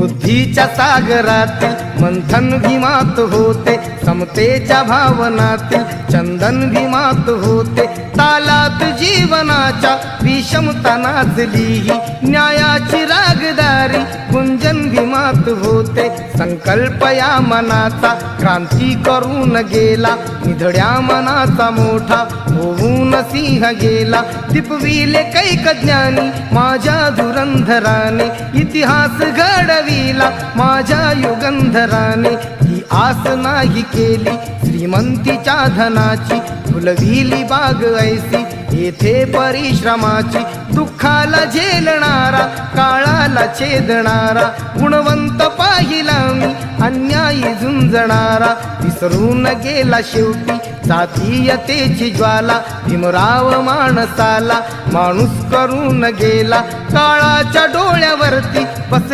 बुद्धीच्या सागरातील मंथन भीमात होते, समतेच्या भावनातील चंदन भीमात होते, तालात जीवनाच्या विषमता नाचली, न्यायाची रागदारी गुंजन भीमात होते। संकल्प या मनाचा क्रांती करून गेला, निधड्या मनाचा मोठा होऊन सिंह गेला। दिपविले कैक ज्ञानी माझ्या धुरंधराने, इतिहास घडविला माझ्या युगंधराने। ही आस नाही केली श्रीमंतीच्या धनाची, फुलविली बाग ऐसी येथे परिश्रमाची। दुःखाला झेलणारा काळाला छेदणारा, गुणवंत पाहिला मी अन्यायी झुंजणारा। विसरून गेला शेवटी जातीयतेची ज्वाला, भीमराव माणसाला माणूस करून गेला। काळाच्या डोळ्यावरती बस